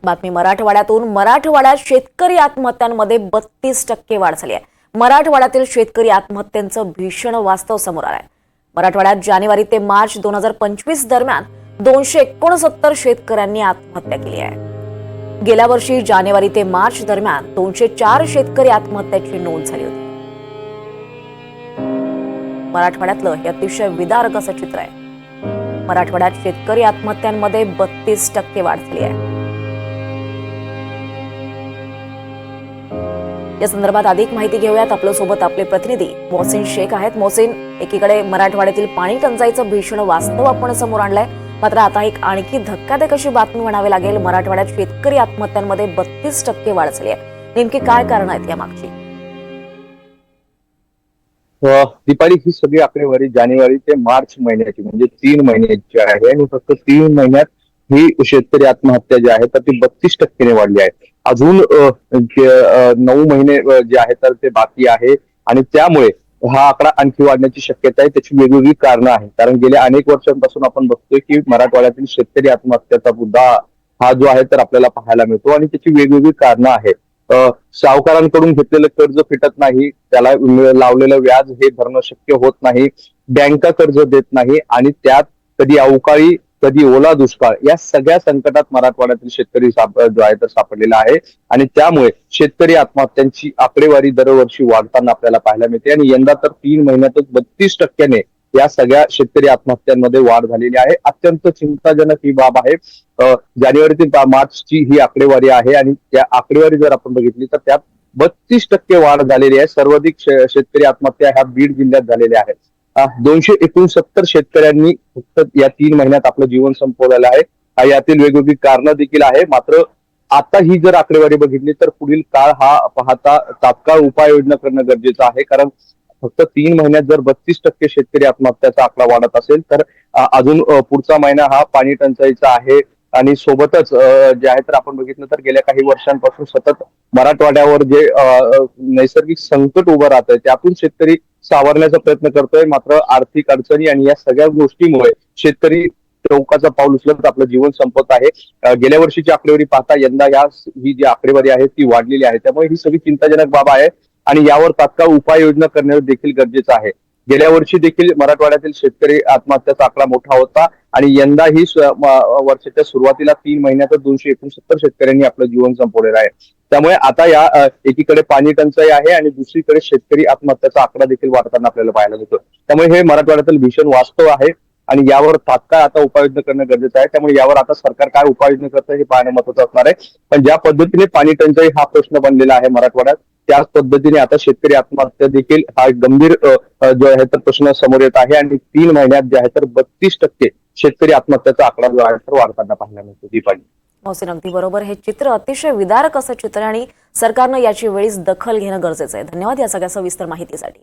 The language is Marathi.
बातमी मराठवाड्यातून। मराठवाड्यात शेतकरी आत्महत्यांमध्ये 32% वाढ झाली आहे। मराठवाड्यातील शेतकरी आत्महत्यांचं भीषण वास्तव समोर आलंय। मराठवाड्यात जानेवारी ते मार्च 2025 दरम्यान 269 शेतकऱ्यांनी आत्महत्या केली आहे। गेल्या वर्षी जानेवारी ते मार्च दरम्यान 204 शेतकरी आत्महत्याची नोंद झाली होती। मराठवाड्यातलं हे अतिशय विदारक असं चित्र आहे। मराठवाड्यात शेतकरी आत्महत्यांमध्ये 32% वाढ झाली आहे। या संदर्भात अधिक माहिती घेऊयात। आपल्या सोबत आपले प्रतिनिधी मोहसिन शेख आहेत। मोहसिन, एकीकडे मराठवाड्यातील पाणी टंचाईचं भीषण वास्तव आपण समोर आणलंय, मात्र आता एक आणखी धक्कादायक अशी बातमी म्हणावी लागेल। मराठवाड्यात शेतकरी आत्महत्यांमध्ये 32% वाढ झाली आहे। नेमकी काय कारण आहेत या मागची? दीपाली, ही सगळी आकडेवारी जानेवारी ते मार्च महिन्याची म्हणजे 3 महिन्याची आहे आणि फक्त 3 महिन्यात ही शेतकरी आत्महत्या जी आहे तर ती 32% वाढली आहे। अजून 9 महिने जे आहेत तर ते बाकी आहे आणि त्यामुळे हा आकडा आणखी वाढण्याची शक्यता आहे। त्याची वेगवेगळी कारणं आहेत, कारण गेल्या अनेक वर्षांपासून आपण बघतोय की मराठवाड्यातील शेतकरी आत्महत्याचा मुद्दा हा जो आहे तर आपल्याला पाहायला मिळतो आणि त्याची वेगवेगळी कारणं आहेत। सावकारांकडून घेतलेलं कर्ज फिटत नाही, त्याला लावलेलं व्याज हे भरणं शक्य होत नाही, बँका कर्ज देत नाही आणि त्यात कधी अवकाळी कधी ओला दुष्काळ या सगळ्या संकटात मराठवाड्यातील शेतकरी जो आहे तर सापडलेला आहे आणि त्यामुळे शेतकरी आत्महत्यांची आकडेवारी दरवर्षी वाढताना आपल्याला पाहायला मिळते आणि यंदा तर 3 महिन्यातच 32% या सगळ्या शेतकरी आत्महत्यांमध्ये वाढ झालेली आहे। अत्यंत चिंताजनक ही बाब आहे। जानेवारी ते मार्चची ही आकडेवारी आहे आणि त्या आकडेवारी जर आपण बघितली तर त्यात 32% वाढ झालेली आहे। सर्वाधिक शेतकरी आत्महत्या ह्या बीड जिल्ह्यात झालेल्या आहेत। 269 शेतकऱ्यांनी फक्त या 3 महिन्यात आपलं जीवन संपवलेलं आहे। यातील वेगवेगळी कारणं देखील आहे, मात्र आता ही जर आकडेवारी बघितली तर पुढील काळ हा पाहता तात्काळ उपाययोजना करणं गरजेचं आहे, कारण फक्त 3 महिन्यात जर 32% शेतकरी आत्महत्याचा आकडा वाढत असेल तर अजून पुढचा महिना हा पाणी टंचाईचा आहे आणि सोबतच जे आहे तर आपण बघितलं तर गेल्या काही वर्षांपासून सतत मराठवाड्यावर जे नैसर्गिक संकट उभं राहत आहे त्यातून शेतकरी सावरण्याचा प्रयत्न करतोय, मात्र आर्थिक अडचणी आणि या सगळ्या गोष्टीमुळे शेतकरी टोकाचं पाऊल उचलत आपलं जीवन संपवत आहे। गेल्या वर्षीची आकडेवारी पाहता यंदा ही जी आकडेवारी आहे ती वाढलेली आहे, त्यामुळे ही सगळी चिंताजनक बाब आहे आणि यावर तात्काळ उपाययोजना करणे देखील गरजेचं आहे। गेल्या वर्षी देखील मराठवाड्यातील शेतकरी आत्महत्याचा आकडा मोठा होता आणि यंदाही वर्षाच्या सुरुवातीला 3 महिन्यातच 269 शेतकऱ्यांनी आपलं जीवन संपवलेलं आहे। त्यामुळे आता या एकीकडे पाणी टंचाई आहे आणि दुसरीकडे शेतकरी आत्महत्याचा आकडा देखील वाढताना आपल्याला पाहायला मिळतो। त्यामुळे हे मराठवाड्यातील भीषण वास्तव आहे आणि यावर तात्काळ आता उपाययोजना करणं गरजेचं आहे। त्यामुळे यावर आता सरकार काय उपाययोजना करतं हे पाहणं महत्त्वाचं असणार आहे। पण ज्या पद्धतीने पाणी टंचाई हा प्रश्न बनलेला आहे मराठवाड्यात, त्याच पद्धतीने आता शेतकरी आत्महत्या देखील हा गंभीर जो आहे तर प्रश्न समोर येत आहे आणि 3 महिन्यात जे आहे तर 32% शेतकरी आत्महत्याचा आकडा जो आहे तर वाढताना पाहायला मिळतो। दीपाली, मोहसिन, अगदी बरोबर। हे चित्र अतिशय विदारक असं चित्र आणि सरकारनं याची वेळीच दखल घेणं गरजेचं आहे। धन्यवाद या सगळ्या सविस्तर माहितीसाठी।